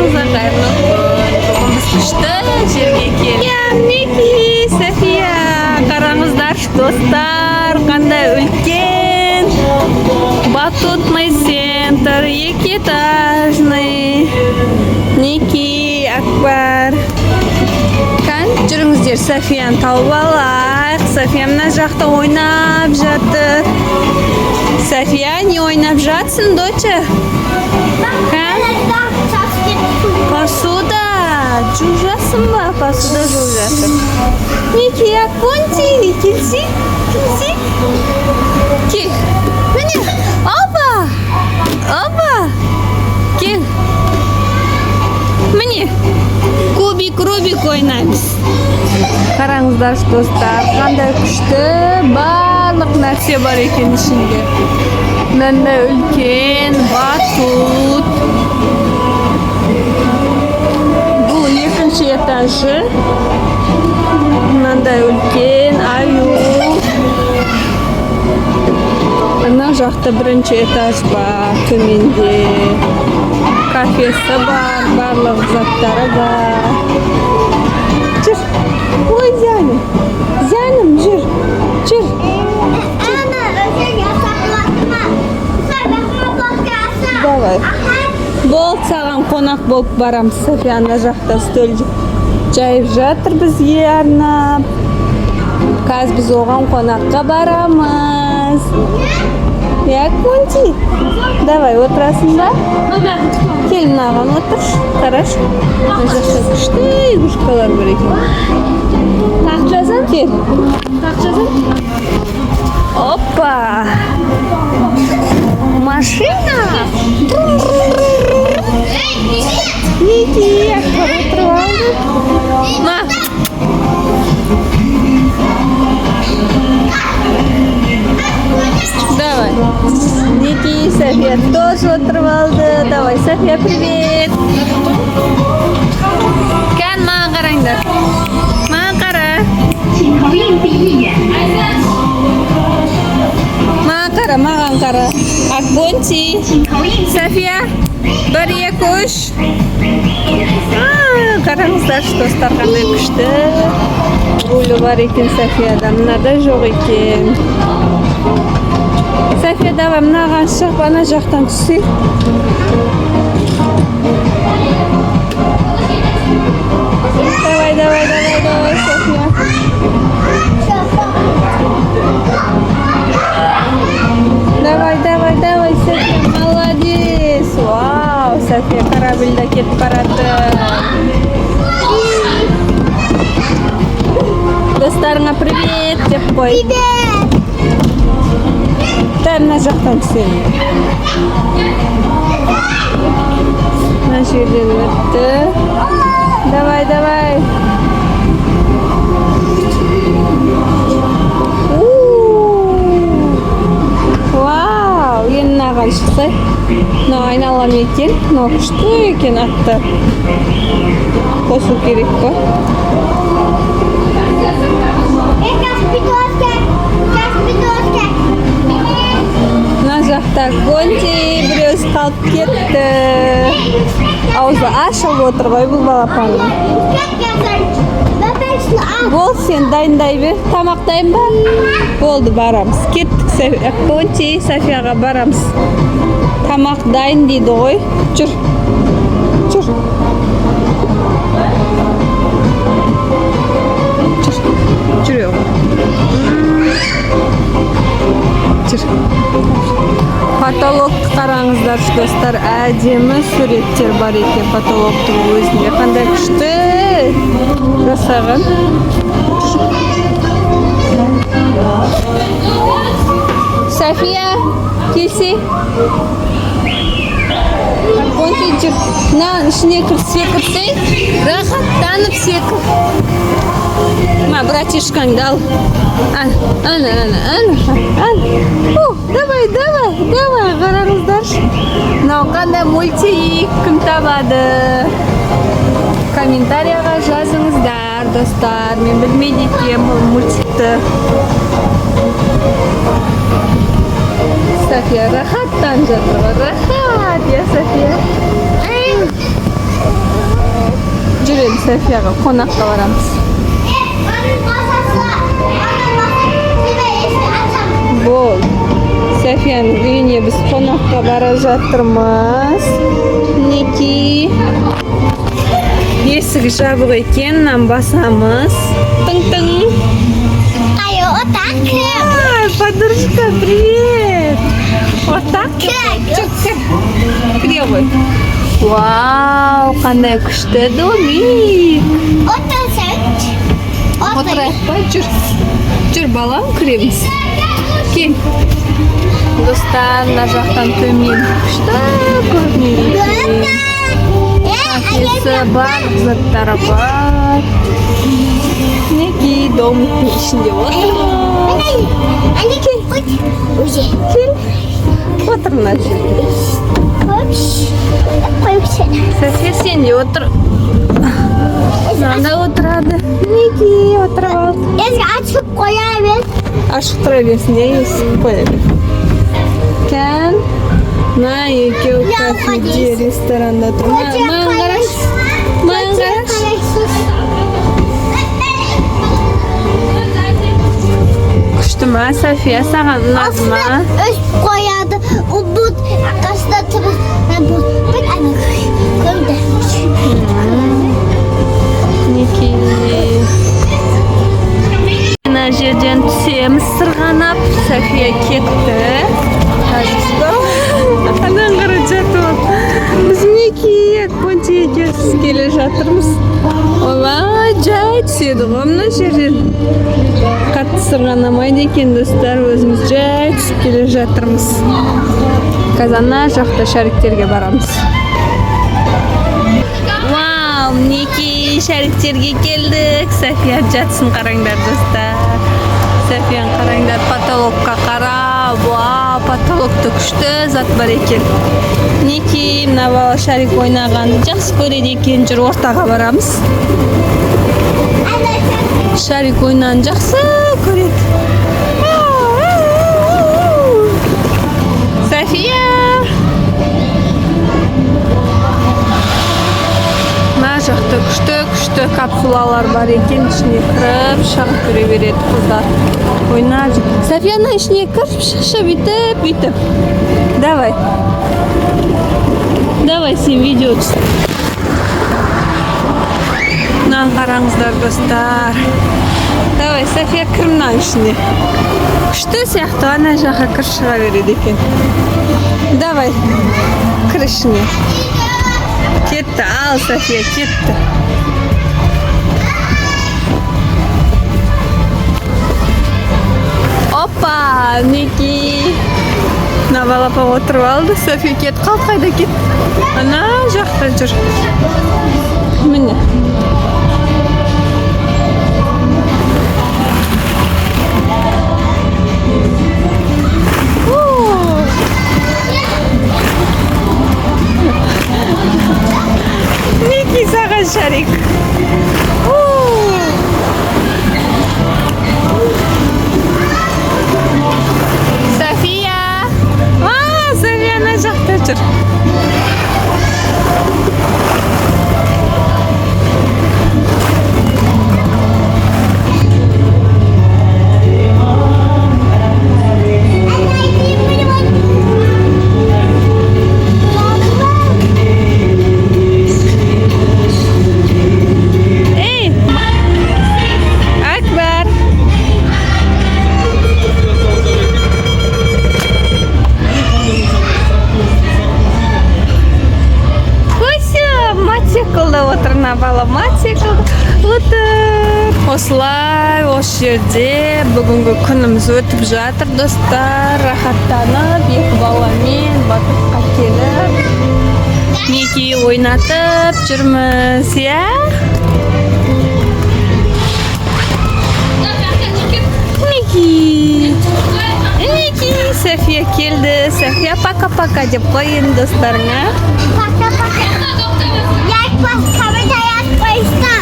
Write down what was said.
Баршаңызға қайырлы күн. Бүгін біз күшті жерге келдік. Мінекей, София, қараңыздаршы достар, қандай үлкен батутный центр, екіэтажный. Мінекей, Акбар. Жүріңіздер, Софияны тауып алайық. София мына жақта ойнап жатыр. София, не ойнап жатсың, доча? Посуда жужасың ба? Посуда жужасың. Неке, Аконти, келсей, келсей. Кел, міне, опа, опа, кел. Міне, Рубик ойнаймыз. Қараңыздар, достар, қандай күшті, барлық нәрсе бар екен ішінде. Мынандай үлкен батут. Бұл екінші этажы. Мынандай үлкен аю. Ана жақта бірінші этаж бар, төменде. Кафесі бар, барлық заттары бар. Жүр. Ой, Зәнім. Зәнім, жүр. Жүр. Давай. Бол, саған қонақ болып барамыз. София ана жақта стөл жайып жатыр бізге арнап. Қазір біз оған қонаққа барамыз. Я, Конти, давай, отырасың ба? Кел мынаған отыр. Қараш. Мына жақта күшті игрушкалар бар екен. Тақшасың? Кел. Тақшасың? Опа! Машина! Неке, Акбар отырып алды. Ма! Давай. Неке, София тоже отырып алды. Давай, София, привет. Кән, маған қараңдар. Маған қара. Маған қара. Аконти. София, бір, екі, үш. Қараңыздар, достар, қандай күшті. Гүлі бар екен Софияда, мынада жоқ екен. София, давай, мынаған шығып, ана жақтан түсейік. Давай, София. Давай, София, молодец. Вау, София корабльда кетіп барады. Достарыңа привет деп қой. Привет. Дәл мына жақтан түсемін. Мына жерден өтті. Давай. Вау, енді мынаған шықса. Мынау айналам екен. Мынау күшті екен атты. Қосу керек қой. Мына жақта Конти біреуіз қалып кетті. Аузы ашылып отыр ғой бұл балапанның. Бол, сен дайындай бер. Тамақ дайын ба? Болды, барамыз. Кеттік, Конти, Софияға барамыз. Тамақ дайын дейді ғой. Жүр. Жүр. Потолокты қараңыздар, достар, әдемі суреттер бар екен потолоктың өзінде. Қандай күшті жасаған. София, келсе. Конти, жүр. Мынаның ішіне секірсең, рахаттанып секір. Братишкаңды ал. Ана. Давай, қараңыздар. Мынау қандай мультик, кім табады? Комментарияға жазыңыздар, достар. Мен білмейді екенмін бұл мультикті. София рахаттанып жатыр ғой. Рахат, я София. Safiyaga qonaqqa boramiz. Bo'l. Safiyaning uyiga biz qonaqqa barajatirmiz. Neki esik yopiq ekan, bosamiz. Ting ting. Ayo, otak. Подружка, привет! Вот так? Где вы? Вау, qanday kuchli domik. O'tirsang. O'tiraylik, jur. Jur balam, kiramiz. Kel. Do'stlar, nariyoqdan to'min kuchli ko'rinadi. Kafesi bar, zatlari bor. Neki domikning ichida o'tiramiz. Anne gel. Oye. Kel. O'tirma shu. Koyup sen. Safiya sen de otur. Nanda o'tiradi. Neki o'tirib ol. Eski açıp koyarız. Ашық тұра берсін, есіп қоя бер. Кән, на екеу кафеде, ресторанда тұр. Маған қараш. Маған қараш. Күшті ма, Safiya, саған ұнады ма? Öz koyardı. O but arkasında tırıp. Ben but. Bir anne koydu. Неке. Мына жерден түсеміз сырғанап. Safiya кетті. Анан қарап жатып ал. Біз неке Конти екеуміз келе жатырмыз. Олай жай түседі ғой мына жерден. Қатты сырғанамайды екен достар, өзіміз жай түсіп келе жатырмыз. Қазір ана жақта шариктерге барамыз. Вау, мінекей шариктерге келдік. Safiya жатсын, қараңдар достар. Safiya қараңдар, потолокқа қарап. Вау, потолокта күшті зат бар екен. Мінекей мына бала шарик ойнағанды жақсы көреді екен. Жүр, ортаға барамыз. Шарик ойнағанды жақсы көреді. Safiya! Мына жақта күшті капсулалар бар екен, ішіне кіріп, шығып көре береді қыздар. Ойнап жүр. Safiyaның ішіне кіріп, шықшы, бүйтіп. Давай. Давай сен видео түс. Мынаны қараңыздар достар. Давай, Safiya кір мынаның ішіне. Күшті сияқты, ана жаққа кір шыға береді екен. Давай, кір ішіне. Кетті, ал Safiya, кетті. Опа, мінекей. Мына балапан отырып алды, Safiya кетті. Қал қайда кетті? Ана жақта жүр. Міне. Мінекей саған шарик. Safiya. Safiya ана жақта жүр. Осылай, осы жерде бүгінгі күніміз өтіп жатыр достар. Рахаттанып, екі баламен батырға келіп, мінекей ойнатып жүрміз, я? Мінекей Safiya келді. Safiya пока-пока деп қойын достарыңа. Пока-пока. Як басқа бір таяқ қойса.